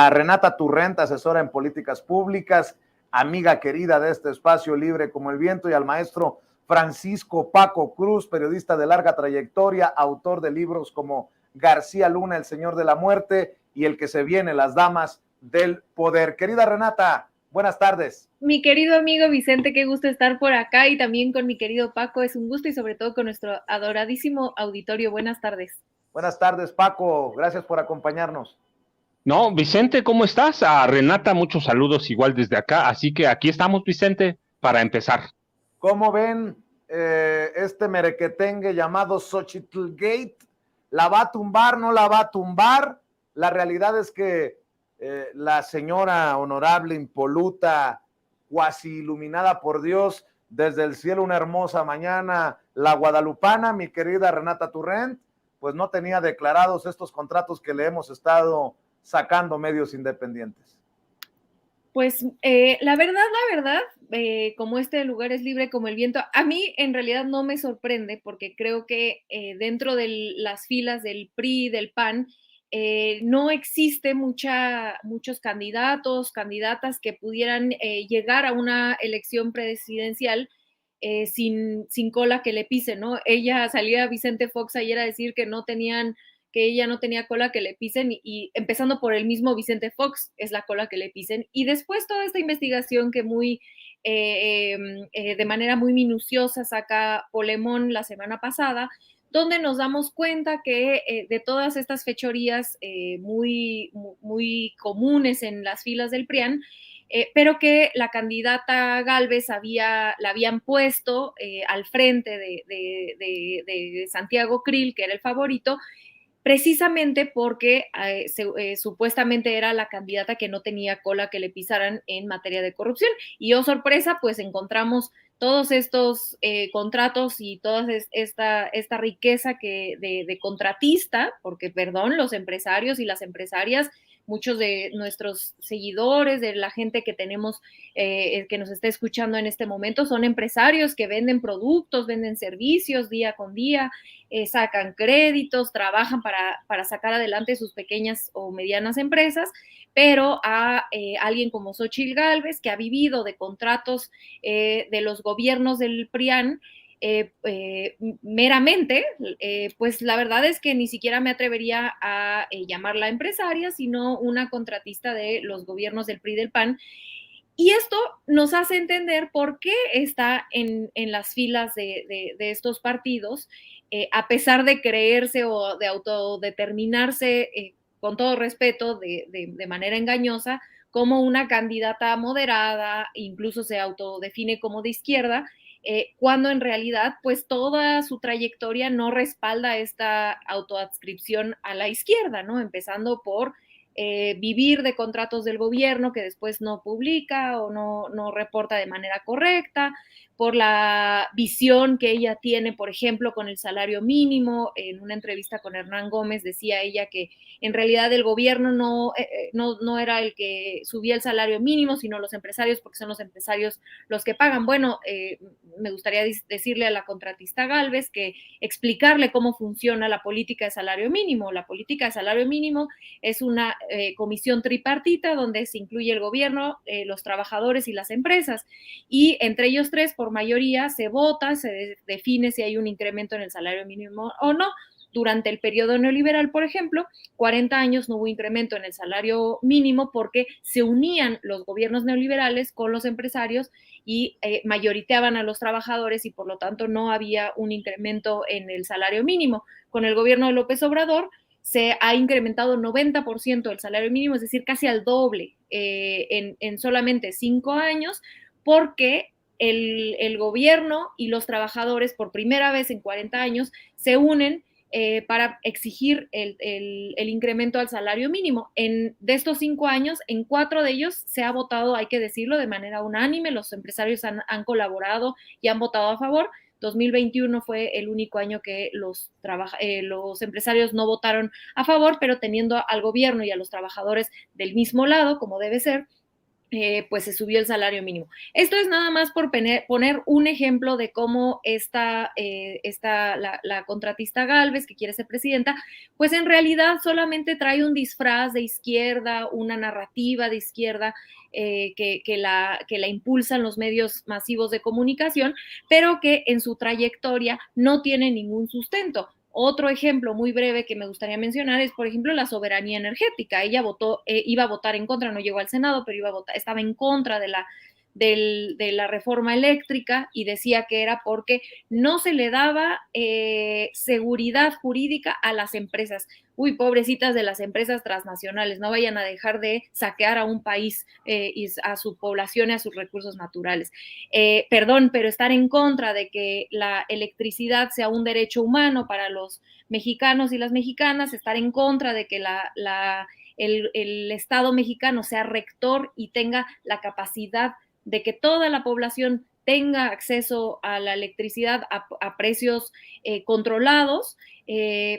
A Renata Turrent, asesora en políticas públicas, amiga querida de este espacio libre como el viento, y al maestro Francisco Paco Cruz, periodista de larga trayectoria, autor de libros como García Luna, El Señor de la Muerte y El que se viene, Las Damas del Poder. Querida Renata, buenas tardes. Mi querido amigo Vicente, qué gusto estar por acá, y también con mi querido Paco, es un gusto, y sobre todo con nuestro adoradísimo auditorio. Buenas tardes. Buenas tardes, Paco, gracias por acompañarnos. No, Vicente, ¿cómo estás? A Renata, muchos saludos igual desde acá. Así que aquí estamos, Vicente, para empezar. ¿Cómo ven este merequetengue llamado Xochitl Gate? ¿La va a tumbar, no la va a tumbar? La realidad es que la señora honorable, impoluta, cuasi iluminada por Dios, desde el cielo una hermosa mañana, la guadalupana, mi querida Renata Turrent, pues no tenía declarados estos contratos que le hemos estado sacando medios independientes. Pues la verdad, como este lugar es libre como el viento, a mí en realidad no me sorprende, porque creo que dentro de las filas del PRI, del PAN, no existe muchos candidatos, candidatas que pudieran llegar a una elección presidencial sin cola que le pise, ¿no? Salía Vicente Fox ayer a decir que ella no tenía cola que le pisen, y empezando por el mismo Vicente Fox es la cola que le pisen, y después toda esta investigación que de manera muy minuciosa saca Polemón la semana pasada, donde nos damos cuenta que de todas estas fechorías muy comunes en las filas del PRIAN, pero que la candidata Gálvez la habían puesto al frente de Santiago Krill, que era el favorito, precisamente porque supuestamente era la candidata que no tenía cola que le pisaran en materia de corrupción. Y oh sorpresa, pues encontramos todos estos contratos y toda esta riqueza de contratista, porque, perdón, los empresarios y las empresarias, muchos de nuestros seguidores, de la gente que tenemos, que nos está escuchando en este momento, son empresarios que venden productos, venden servicios día con día, sacan créditos, trabajan para sacar adelante sus pequeñas o medianas empresas, pero a alguien como Xochitl Gálvez, que ha vivido de contratos de los gobiernos del PRIAN, meramente, pues la verdad es que ni siquiera me atrevería a llamarla empresaria, sino una contratista de los gobiernos del PRI y del PAN. Y esto nos hace entender por qué está en las filas de estos partidos, a pesar de creerse o de autodeterminarse, con todo respeto, de manera engañosa, como una candidata moderada, incluso se autodefine como de izquierda, cuando en realidad pues toda su trayectoria no respalda esta autoadscripción a la izquierda, ¿no? Empezando por vivir de contratos del gobierno que después no publica o no reporta de manera correcta, por la visión que ella tiene, por ejemplo, con el salario mínimo. En una entrevista con Hernán Gómez decía ella que en realidad el gobierno no era el que subía el salario mínimo, sino los empresarios, porque son los empresarios los que pagan. Bueno, me gustaría decirle a la contratista Gálvez que explicarle cómo funciona la política de salario mínimo. La política de salario mínimo es una comisión tripartita donde se incluye el gobierno, los trabajadores y las empresas, y entre ellos tres, por mayoría, se vota, se define si hay un incremento en el salario mínimo o no. Durante el periodo neoliberal, por ejemplo, 40 años no hubo incremento en el salario mínimo porque se unían los gobiernos neoliberales con los empresarios y mayoriteaban a los trabajadores, y por lo tanto no había un incremento en el salario mínimo. Con el gobierno de López Obrador se ha incrementado 90% el salario mínimo, es decir, casi al doble en solamente 5 años, porque el gobierno y los trabajadores por primera vez en 40 años se unen para exigir el incremento al salario mínimo. De estos 5 años, en 4 de ellos se ha votado, hay que decirlo, de manera unánime. Los empresarios han colaborado y han votado a favor. 2021 fue el único año que los empresarios no votaron a favor, pero teniendo al gobierno y a los trabajadores del mismo lado, como debe ser, pues se subió el salario mínimo. Esto es nada más por poner un ejemplo de cómo la contratista Gálvez, que quiere ser presidenta, pues en realidad solamente trae un disfraz de izquierda, una narrativa de izquierda que la impulsan los medios masivos de comunicación, pero que en su trayectoria no tiene ningún sustento. Otro ejemplo muy breve que me gustaría mencionar es, por ejemplo, la soberanía energética. Ella iba a votar en contra, no llegó al Senado, pero estaba en contra de la reforma eléctrica y decía que era porque no se le daba seguridad jurídica a las empresas. Uy, pobrecitas de las empresas transnacionales, no vayan a dejar de saquear a un país y a su población y a sus recursos naturales. Pero estar en contra de que la electricidad sea un derecho humano para los mexicanos y las mexicanas, estar en contra de que el Estado mexicano sea rector y tenga la capacidad de que toda la población tenga acceso a la electricidad a precios controlados,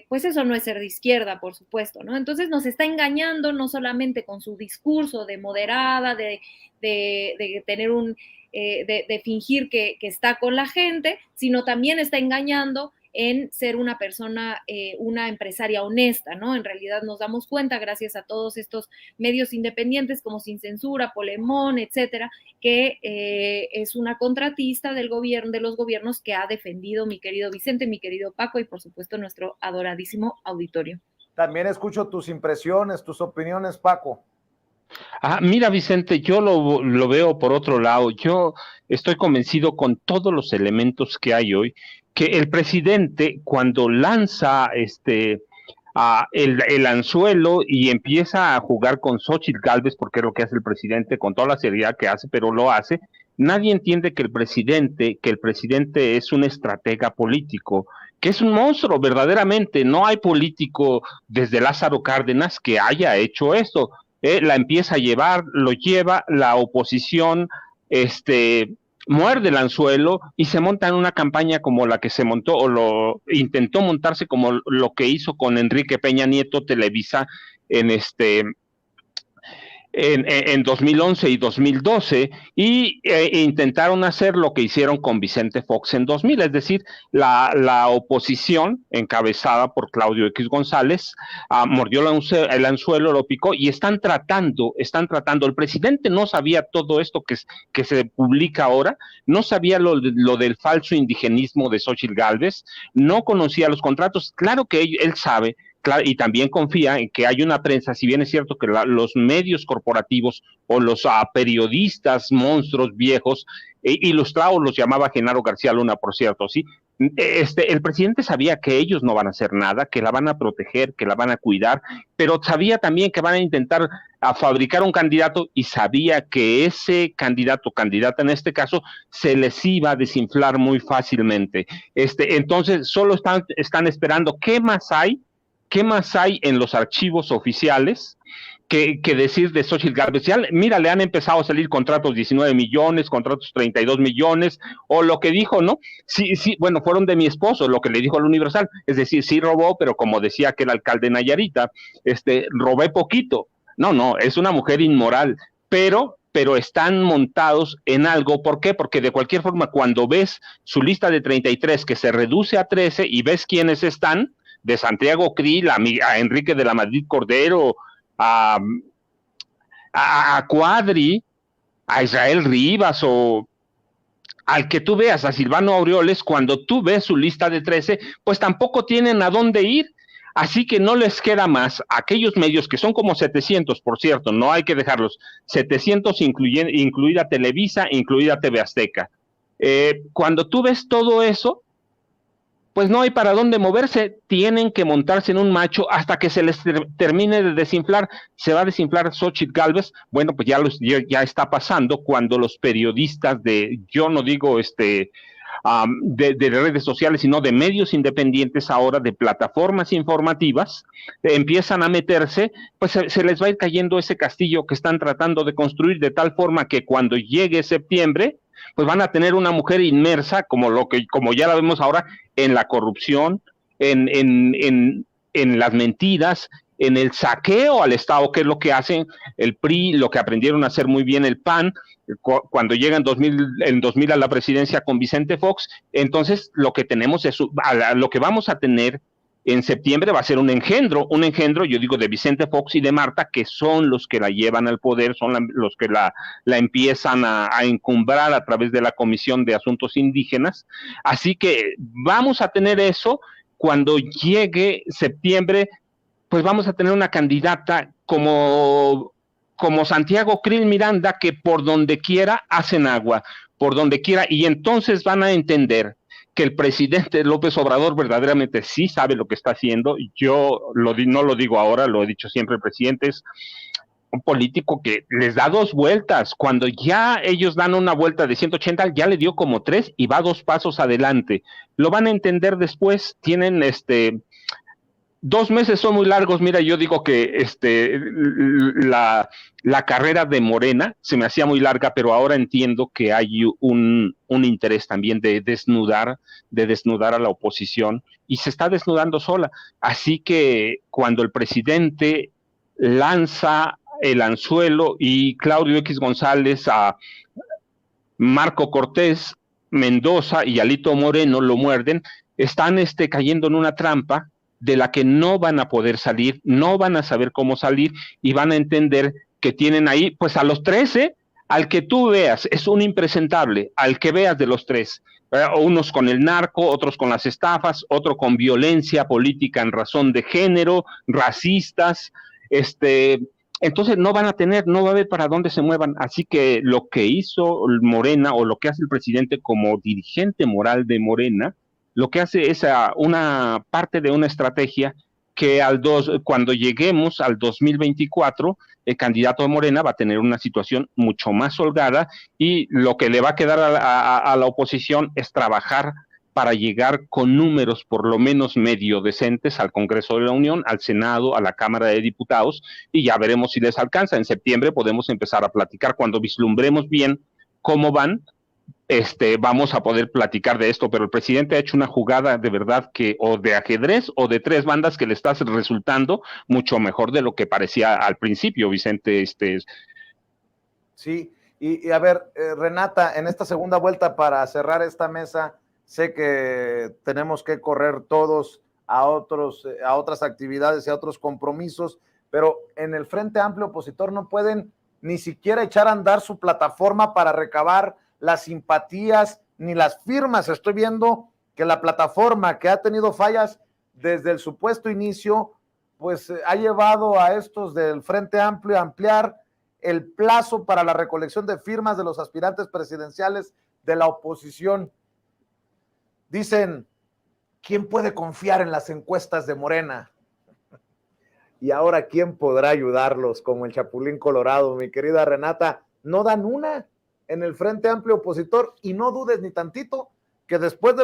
pues eso no es ser de izquierda, por supuesto, ¿no? Entonces nos está engañando no solamente con su discurso de moderada, de tener de fingir que está con la gente, sino también está engañando en ser una persona, una empresaria honesta, ¿no? En realidad nos damos cuenta, gracias a todos estos medios independientes como Sin Censura, Polemón, etcétera, que es una contratista del gobierno, de los gobiernos que ha defendido mi querido Vicente, mi querido Paco y por supuesto nuestro adoradísimo auditorio. También escucho tus impresiones, tus opiniones, Paco. Mira, Vicente, yo lo veo por otro lado. Yo estoy convencido con todos los elementos que hay hoy, que el presidente, cuando lanza el anzuelo y empieza a jugar con Xóchitl Gálvez, porque es lo que hace el presidente con toda la seriedad que hace, pero lo hace, nadie entiende que el presidente es un estratega político, que es un monstruo verdaderamente. No hay político desde Lázaro Cárdenas que haya hecho esto. La empieza a llevar, lo lleva, la oposición muerde el anzuelo y se monta en una campaña como la que se montó o lo intentó montarse como lo que hizo con Enrique Peña Nieto Televisa en 2011 y 2012 y intentaron hacer lo que hicieron con Vicente Fox en 2000, es decir, la oposición encabezada por Claudio X González mordió el anzuelo, lo picó y están tratando, el presidente no sabía todo esto que se publica ahora, no sabía lo del falso indigenismo de Xóchitl Gálvez, no conocía los contratos, claro que él sabe. Claro, y también confía en que hay una prensa, si bien es cierto que los medios corporativos o los periodistas monstruos viejos, ilustrados los llamaba Genaro García Luna, por cierto, ¿sí? El presidente sabía que ellos no van a hacer nada, que la van a proteger, que la van a cuidar, pero sabía también que van a intentar fabricar un candidato y sabía que ese candidata en este caso, se les iba a desinflar muy fácilmente. Entonces, solo están esperando qué más hay en los archivos oficiales que decir de Xóchitl Gálvez. Ya, mira, le han empezado a salir contratos 19 millones, contratos 32 millones, o lo que dijo, ¿no? Sí, bueno, fueron de mi esposo, lo que le dijo al Universal, es decir, sí robó, pero como decía que el alcalde Nayarita, robé poquito. No, es una mujer inmoral, pero están montados en algo. ¿Por qué? Porque de cualquier forma, cuando ves su lista de 33 que se reduce a 13 y ves quiénes están, de Santiago Krill, a Enrique de la Madrid Cordero, a Cuadri, a Israel Rivas o al que tú veas, a Silvano Aureoles, cuando tú ves su lista de 13, pues tampoco tienen a dónde ir. Así que no les queda más a aquellos medios que son como 700, por cierto, no hay que dejarlos, 700 incluida Televisa, incluida TV Azteca. Cuando tú ves todo eso, pues no hay para dónde moverse, tienen que montarse en un macho hasta que se les termine de desinflar. Se va a desinflar Xóchitl Gálvez. Bueno, pues ya está pasando cuando los periodistas yo no digo de redes sociales, sino de medios independientes ahora, de plataformas informativas, empiezan a meterse, pues se les va a ir cayendo ese castillo que están tratando de construir, de tal forma que cuando llegue septiembre, pues van a tener una mujer inmersa, como ya la vemos ahora, en la corrupción, en las mentiras, en el saqueo al Estado, que es lo que hacen el PRI, lo que aprendieron a hacer muy bien el PAN, cuando llega en 2000 a la presidencia con Vicente Fox. Entonces lo que tenemos es, lo que vamos a tener en septiembre va a ser un engendro, yo digo, de Vicente Fox y de Marta, que son los que la llevan al poder, son los que la empiezan a encumbrar a través de la Comisión de Asuntos Indígenas. Así que vamos a tener eso. Cuando llegue septiembre, pues vamos a tener una candidata como Santiago Krill Miranda, que por donde quiera hacen agua, por donde quiera, y entonces van a entender que el presidente López Obrador verdaderamente sí sabe lo que está haciendo. Yo no lo digo ahora, lo he dicho siempre, el presidente es un político que les da 2 vueltas. Cuando ya ellos dan una vuelta de 180, ya le dio como 3 y va 2 pasos adelante. Lo van a entender después. Tienen 2 meses son muy largos. Mira, yo digo que la carrera de Morena se me hacía muy larga, pero ahora entiendo que hay un interés también de desnudar a la oposición, y se está desnudando sola. Así que cuando el presidente lanza el anzuelo y Claudio X González a Marco Cortés, Mendoza y Alito Moreno lo muerden, están cayendo en una trampa de la que no van a poder salir, no van a saber cómo salir, y van a entender que tienen ahí, pues a los 13, al que tú veas, es un impresentable, al que veas de los 3, unos con el narco, otros con las estafas, otro con violencia política en razón de género, racistas, entonces no va a haber para dónde se muevan. Así que lo que hizo Morena, o lo que hace el presidente como dirigente moral de Morena, lo que hace es una parte de una estrategia que cuando lleguemos al 2024, el candidato de Morena va a tener una situación mucho más holgada, y lo que le va a quedar a la oposición es trabajar para llegar con números por lo menos medio decentes al Congreso de la Unión, al Senado, a la Cámara de Diputados, y ya veremos si les alcanza. En septiembre podemos empezar a platicar. Cuando vislumbremos bien cómo van, vamos a poder platicar de esto, pero el presidente ha hecho una jugada de verdad que, o de ajedrez o de 3 bandas, que le está resultando mucho mejor de lo que parecía al principio, Vicente. Sí, y a ver, Renata, en esta segunda vuelta, para cerrar esta mesa, sé que tenemos que correr todos a otras actividades y a otros compromisos, pero en el Frente Amplio Opositor no pueden ni siquiera echar a andar su plataforma para recabar las simpatías ni las firmas. Estoy viendo que la plataforma, que ha tenido fallas desde el supuesto inicio, pues ha llevado a estos del Frente Amplio a ampliar el plazo para la recolección de firmas de los aspirantes presidenciales de la oposición. Dicen, ¿quién puede confiar en las encuestas de Morena? Y ahora, ¿quién podrá ayudarlos? Como el Chapulín Colorado, mi querida Renata. No dan una en el Frente Amplio Opositor, y no dudes ni tantito que después de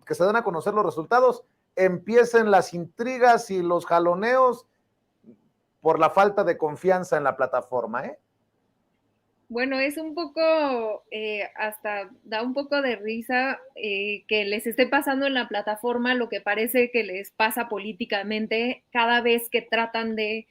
que se den a conocer los resultados, empiecen las intrigas y los jaloneos por la falta de confianza en la plataforma, ¿eh? Bueno, es un poco, hasta da un poco de risa que les esté pasando en la plataforma lo que parece que les pasa políticamente cada vez que tratan de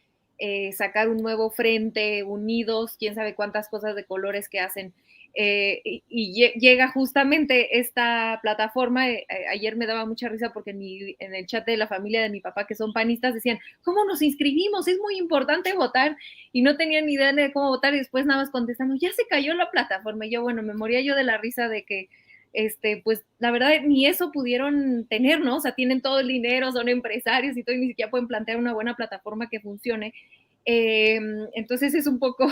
sacar un nuevo frente, unidos, quién sabe cuántas cosas de colores que hacen. Y llega justamente esta plataforma. Ayer me daba mucha risa porque en el chat de la familia de mi papá, que son panistas, decían, ¿cómo nos inscribimos? Es muy importante votar, y no tenían ni idea de cómo votar, y después nada más contestando, ya se cayó la plataforma. Y yo, bueno, me moría yo de la risa de que pues la verdad ni eso pudieron tener, ¿no? O sea, tienen todo el dinero, son empresarios y todo, y ni siquiera pueden plantear una buena plataforma que funcione. Entonces es un poco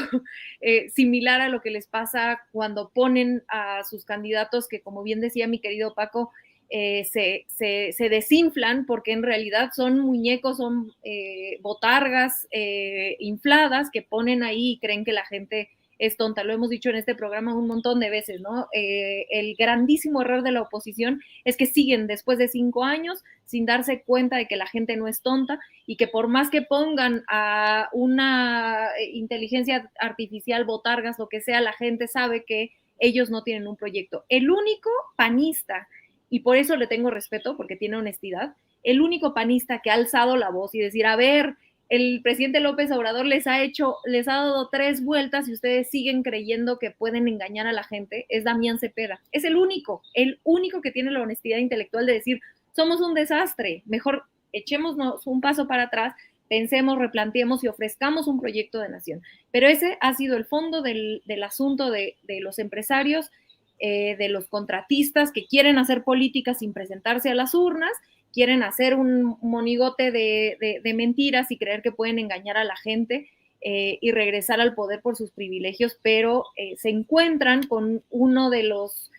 similar a lo que les pasa cuando ponen a sus candidatos que, como bien decía mi querido Paco, se desinflan, porque en realidad son muñecos, son botargas infladas que ponen ahí y creen que la gente es tonta. Lo hemos dicho en este programa un montón de veces, ¿no? El grandísimo error de la oposición es que siguen después de 5 años sin darse cuenta de que la gente no es tonta, y que por más que pongan a una inteligencia artificial, botargas, lo que sea, la gente sabe que ellos no tienen un proyecto. El único panista, y por eso le tengo respeto, porque tiene honestidad, el único panista que ha alzado la voz y decir, a ver, el presidente López Obrador les ha dado 3 vueltas y ustedes siguen creyendo que pueden engañar a la gente, es Damián Cepeda. Es el único que tiene la honestidad intelectual de decir, somos un desastre, mejor echémonos un paso para atrás, pensemos, replanteemos y ofrezcamos un proyecto de nación. Pero ese ha sido el fondo del asunto de los empresarios, de los contratistas que quieren hacer política sin presentarse a las urnas, quieren hacer un monigote de mentiras y creer que pueden engañar a la gente y regresar al poder por sus privilegios, pero se encuentran con uno de los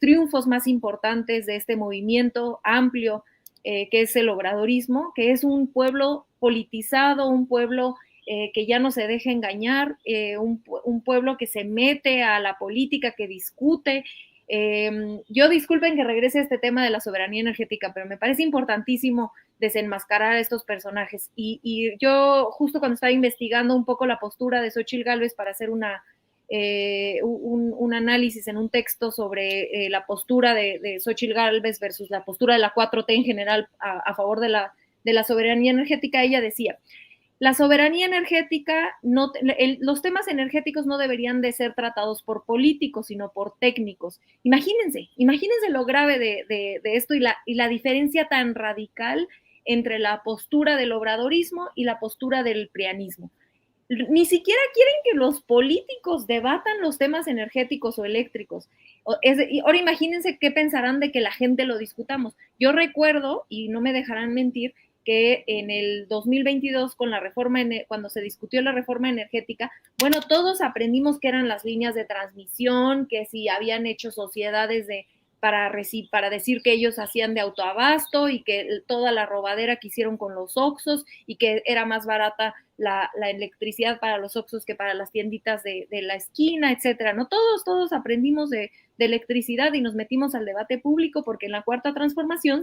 triunfos más importantes de este movimiento amplio, que es el obradorismo, que es un pueblo politizado, un pueblo que ya no se deja engañar, un pueblo que se mete a la política, que discute. Yo disculpen que regrese a este tema de la soberanía energética, pero me parece importantísimo desenmascarar a estos personajes. Y yo justo cuando estaba investigando un poco la postura de Xóchitl Gálvez para hacer un análisis en un texto sobre la postura de Xóchitl Gálvez versus la postura de la 4T en general a favor de la soberanía energética, ella decía, la soberanía energética, los temas energéticos no deberían de ser tratados por políticos, sino por técnicos. Imagínense lo grave de esto y la diferencia tan radical entre la postura del obradorismo y la postura del prianismo. Ni siquiera quieren que los políticos debatan los temas energéticos o eléctricos. Ahora imagínense qué pensarán de que la gente lo discutamos. Yo recuerdo, y no me dejarán mentir, que en el 2022 con la reforma, cuando se discutió la reforma energética, bueno, todos aprendimos qué eran las líneas de transmisión, que si habían hecho sociedades para decir que ellos hacían de autoabasto y que toda la robadera que hicieron con los Oxxos y que era más barata la electricidad para los Oxxos que para las tienditas de la esquina, etcétera, ¿no? Todos aprendimos de electricidad y nos metimos al debate público porque en la Cuarta Transformación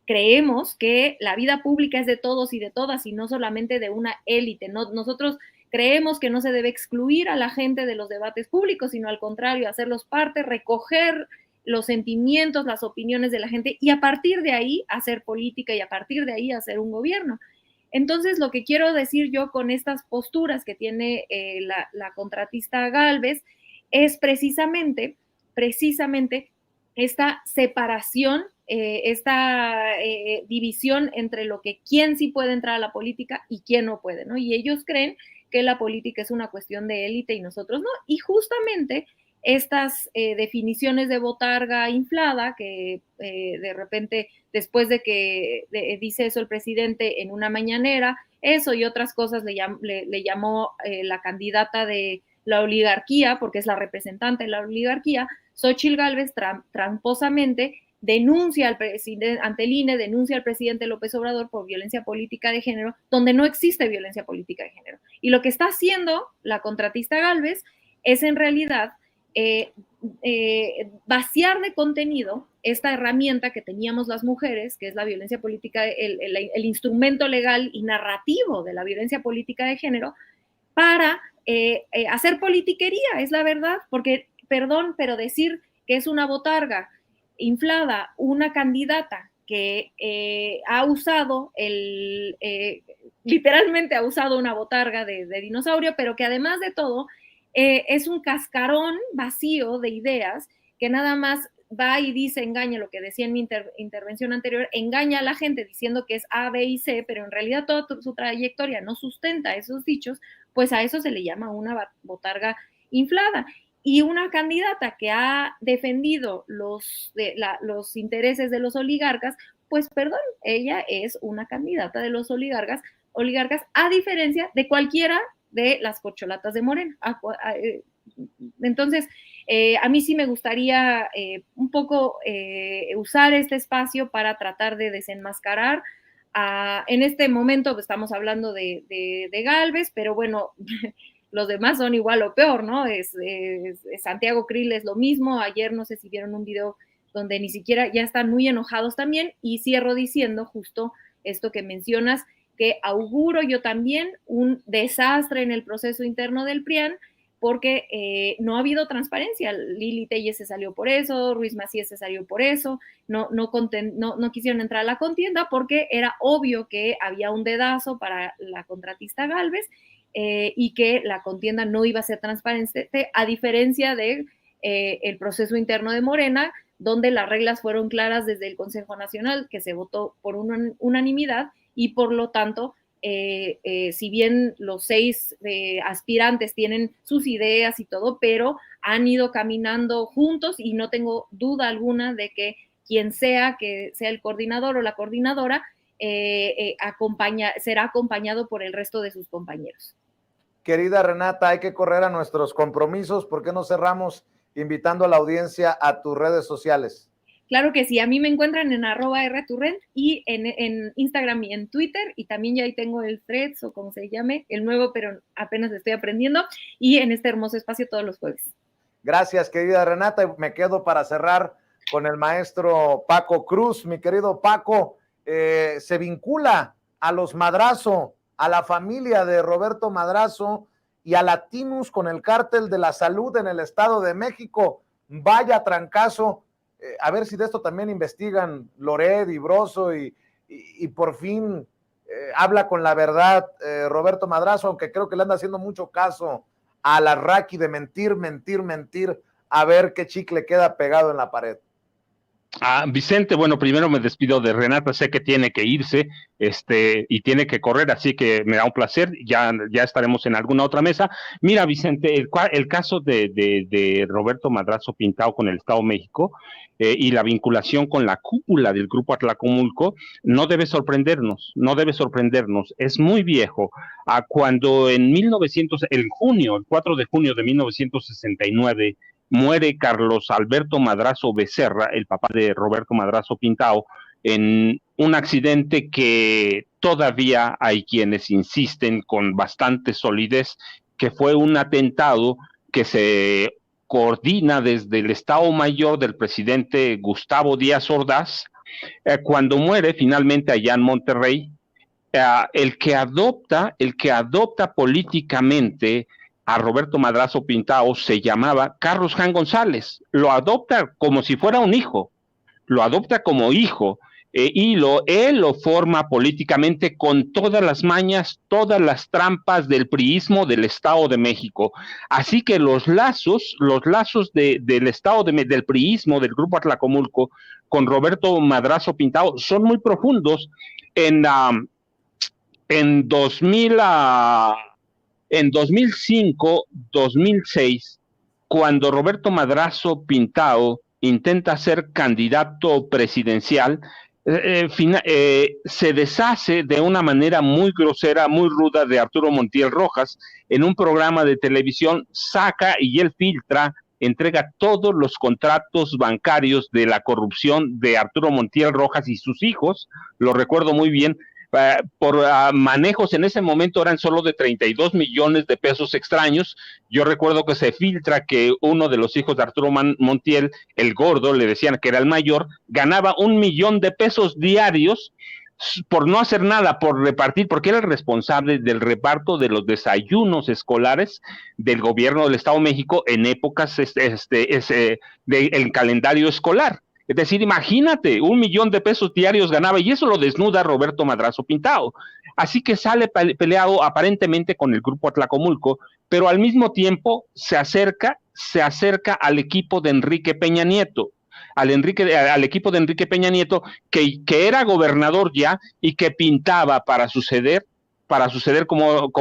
creemos que la vida pública es de todos y de todas y no solamente de una élite. Nosotros creemos que no se debe excluir a la gente de los debates públicos, sino al contrario, hacerlos parte, recoger los sentimientos, las opiniones de la gente y a partir de ahí hacer política y a partir de ahí hacer un gobierno. Entonces, lo que quiero decir yo con estas posturas que tiene la contratista Gálvez es precisamente esta separación, esta división entre quién sí puede entrar a la política y quién no puede, ¿no? Y ellos creen que la política es una cuestión de élite y nosotros no. Y justamente estas definiciones de botarga inflada, que de repente, después de que dice eso el presidente en una mañanera, eso y otras cosas le llamó la candidata de la oligarquía, porque es la representante de la oligarquía, Xóchitl Gálvez tramposamente denuncia ante el INE, denuncia al presidente López Obrador por violencia política de género, donde no existe violencia política de género. Y lo que está haciendo la contratista Gálvez es en realidad vaciar de contenido esta herramienta que teníamos las mujeres, que es la violencia política, el instrumento legal y narrativo de la violencia política de género, para hacer politiquería, es la verdad, porque, perdón, pero decir que es una botarga inflada, una candidata que ha usado literalmente ha usado una botarga de dinosaurio, pero que además de todo es un cascarón vacío de ideas que nada más va y dice, engaña, lo que decía en mi intervención anterior, engaña a la gente diciendo que es A, B y C, pero en realidad toda su trayectoria no sustenta esos dichos, pues a eso se le llama una botarga inflada. Y una candidata que ha defendido los intereses de los oligarcas, pues perdón, ella es una candidata de los oligarcas, a diferencia de cualquiera de las corcholatas de Morena. Entonces, a mí sí me gustaría un poco usar este espacio para tratar de desenmascarar. En este momento estamos hablando de Gálvez, pero bueno, los demás son igual o peor, ¿no? Santiago Krill es lo mismo. Ayer no sé si vieron un video donde ni siquiera ya están muy enojados también, y cierro diciendo justo esto que mencionas, que auguro yo también un desastre en el proceso interno del PRIAN, porque no ha habido transparencia. Lili Telles se salió por eso, Ruiz Macías se salió por eso, no quisieron entrar a la contienda porque era obvio que había un dedazo para la contratista Gálvez y que la contienda no iba a ser transparente, a diferencia de el proceso interno de Morena, donde las reglas fueron claras desde el Consejo Nacional, que se votó por unanimidad, y por lo tanto, si bien los 6 aspirantes tienen sus ideas y todo, pero han ido caminando juntos y no tengo duda alguna de que quien sea que sea el coordinador o la coordinadora, será acompañado por el resto de sus compañeros. Querida Renata, hay que correr a nuestros compromisos. ¿Por qué no cerramos invitando a la audiencia a tus redes sociales? Claro que sí, a mí me encuentran en @rturrent y en Instagram y en Twitter, y también ya ahí tengo el Threads o como se llame, el nuevo, pero apenas estoy aprendiendo, y en este hermoso espacio todos los jueves. Gracias, querida Renata. Me quedo para cerrar con el maestro Paco Cruz. Mi querido Paco, se vincula a los Madrazo, a la familia de Roberto Madrazo y a Latinus con el cártel de la salud en el Estado de México. Vaya trancazo. A ver si de esto también investigan Loret y Broso y por fin habla con la verdad Roberto Madrazo, aunque creo que le anda haciendo mucho caso a la Raki de mentir, a ver qué chicle queda pegado en la pared. Vicente, bueno, primero me despido de Renata, sé que tiene que irse, y tiene que correr, así que me da un placer, ya estaremos en alguna otra mesa. Mira, Vicente, el caso de Roberto Madrazo Pintado con el Estado de México y la vinculación con la cúpula del Grupo Atlacomulco no debe sorprendernos, es muy viejo. Cuando en el 4 de junio de 1969, muere Carlos Alberto Madrazo Becerra, el papá de Roberto Madrazo Pintado, en un accidente que todavía hay quienes insisten con bastante solidez que fue un atentado que se coordina desde el Estado Mayor del presidente Gustavo Díaz Ordaz. Cuando muere finalmente allá en Monterrey, el que adopta políticamente a Roberto Madrazo Pintado se llamaba Carlos Jan González. Lo adopta como si fuera un hijo, lo adopta como hijo, y él lo forma políticamente con todas las mañas, todas las trampas del priismo del Estado de México. Así que los lazos del Estado del priismo del Grupo Atlacomulco con Roberto Madrazo Pintado son muy profundos. En 2005, 2006, cuando Roberto Madrazo Pintado intenta ser candidato presidencial, se deshace de una manera muy grosera, muy ruda de Arturo Montiel Rojas en un programa de televisión, saca y él filtra, entrega todos los contratos bancarios de la corrupción de Arturo Montiel Rojas y sus hijos, lo recuerdo muy bien, por manejos en ese momento eran solo de 32 millones de pesos extraños. Yo recuerdo que se filtra que uno de los hijos de Arturo Montiel, el gordo, le decían que era el mayor, ganaba 1 millón de pesos diarios por no hacer nada, por repartir, porque era el responsable del reparto de los desayunos escolares del gobierno del Estado de México en épocas del calendario escolar. Es decir, imagínate, 1 millón de pesos diarios ganaba, y eso lo desnuda Roberto Madrazo Pintado. Así que sale peleado aparentemente con el Grupo Atlacomulco, pero al mismo tiempo se acerca al equipo de Enrique Peña Nieto, al equipo de Enrique Peña Nieto, que era gobernador ya y que pintaba para suceder como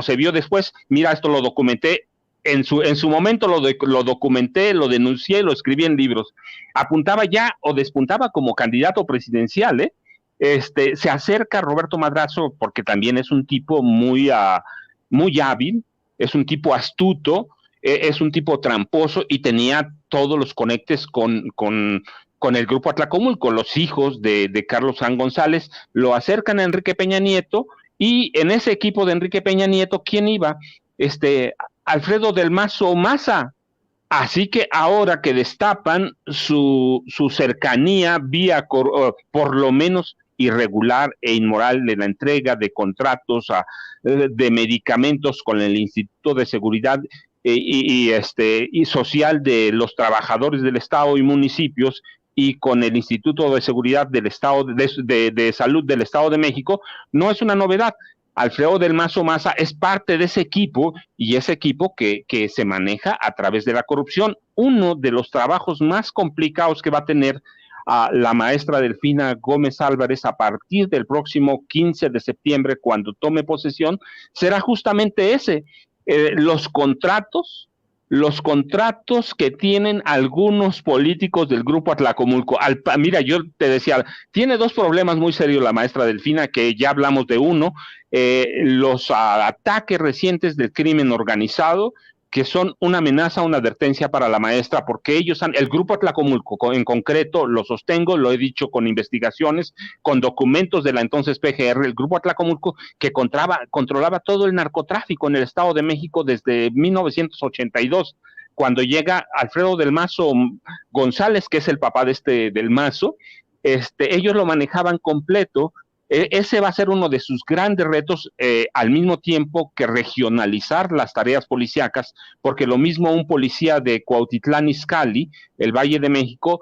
se vio después. Mira, esto lo documenté. En su momento lo documenté, lo denuncié, lo escribí en libros. Apuntaba ya o despuntaba como candidato presidencial, se acerca a Roberto Madrazo porque también es un tipo muy hábil, es un tipo astuto, es un tipo tramposo y tenía todos los conectes con el Grupo Atlacomulco. Los hijos de Carlos Jan González lo acercan a Enrique Peña Nieto, y en ese equipo de Enrique Peña Nieto, ¿quién iba? Alfredo del Mazo Maza. Así que ahora que destapan su cercanía vía, por lo menos irregular e inmoral de la entrega de contratos de medicamentos con el Instituto de Seguridad y Social de los trabajadores del Estado y municipios y con el Instituto de Seguridad del Estado de Salud del Estado de México, no es una novedad. Alfredo del Mazo Maza es parte de ese equipo y ese equipo que se maneja a través de la corrupción. Uno de los trabajos más complicados que va a tener la maestra Delfina Gómez Álvarez a partir del próximo 15 de septiembre, cuando tome posesión, será justamente ese, los contratos que tienen algunos políticos del Grupo Atlacomulco. Mira, yo te decía, tiene dos problemas muy serios la maestra Delfina, que ya hablamos de uno, los ataques recientes del crimen organizado, que son una amenaza, una advertencia para la maestra, porque el Grupo Atlacomulco en concreto, lo sostengo, lo he dicho con investigaciones, con documentos de la entonces PGR, el Grupo Atlacomulco, que controlaba todo el narcotráfico en el Estado de México desde 1982, cuando llega Alfredo del Mazo González, que es el papá del Mazo, ellos lo manejaban completo. Ese va a ser uno de sus grandes retos, al mismo tiempo que regionalizar las tareas policíacas, porque lo mismo un policía de Cuautitlán Izcalli, el Valle de México,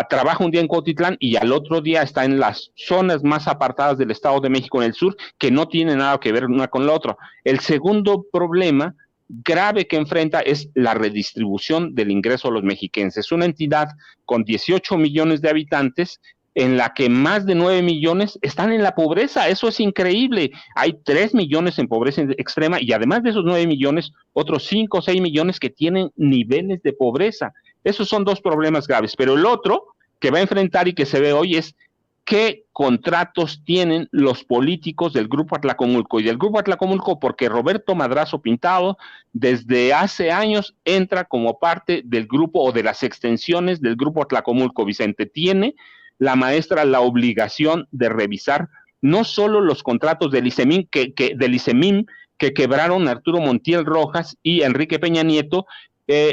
trabaja un día en Cuautitlán y al otro día está en las zonas más apartadas del Estado de México en el sur, que no tiene nada que ver una con la otra. El segundo problema grave que enfrenta es la redistribución del ingreso a los mexiquenses. Una entidad con 18 millones de habitantes en la que más de 9 millones están en la pobreza. Eso es increíble. Hay 3 millones en pobreza extrema y además de esos 9 millones, otros 5 o 6 millones que tienen niveles de pobreza. Esos son dos problemas graves. Pero el otro que va a enfrentar y que se ve hoy es qué contratos tienen los políticos del Grupo Atlacomulco. Y del Grupo Atlacomulco porque Roberto Madrazo Pintado desde hace años entra como parte del grupo o de las extensiones del Grupo Atlacomulco. Vicente, tiene la maestra la obligación de revisar no solo los contratos del ICEMIM que quebraron Arturo Montiel Rojas y Enrique Peña Nieto,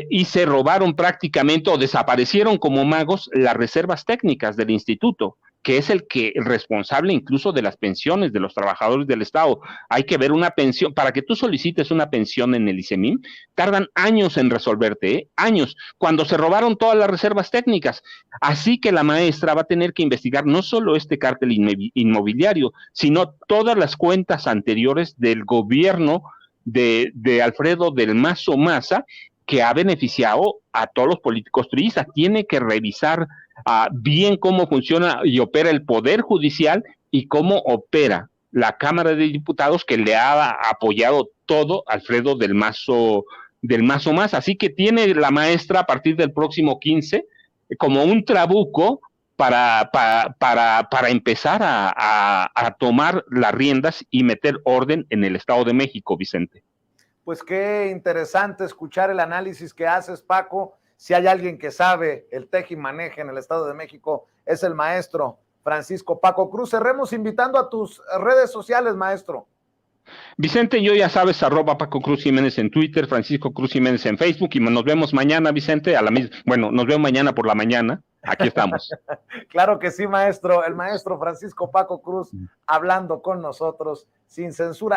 y se robaron prácticamente o desaparecieron como magos las reservas técnicas del instituto, que es el responsable incluso de las pensiones de los trabajadores del Estado. Hay que ver una pensión, para que tú solicites una pensión en el ICEMIM, tardan años en resolverte, años, cuando se robaron todas las reservas técnicas. Así que la maestra va a tener que investigar no solo este cártel inmobiliario, sino todas las cuentas anteriores del gobierno de Alfredo del Mazo Maza, que ha beneficiado a todos los políticos priistas. Tiene que revisar bien cómo funciona y opera el Poder Judicial y cómo opera la Cámara de Diputados, que le ha apoyado todo Alfredo del Mazo Maza. Así que tiene la maestra a partir del próximo 15 como un trabuco para empezar a tomar las riendas y meter orden en el Estado de México, Vicente. Pues qué interesante escuchar el análisis que haces, Paco. Si hay alguien que sabe el teje y maneje en el Estado de México, es el maestro Francisco Paco Cruz. Cerremos invitando a tus redes sociales, maestro. Vicente, yo ya sabes, @Paco Cruz Jiménez en Twitter, Francisco Cruz Jiménez en Facebook, y nos vemos mañana, Vicente, nos vemos mañana por la mañana. Aquí estamos. Claro que sí, maestro. El maestro Francisco Paco Cruz hablando con nosotros sin censura.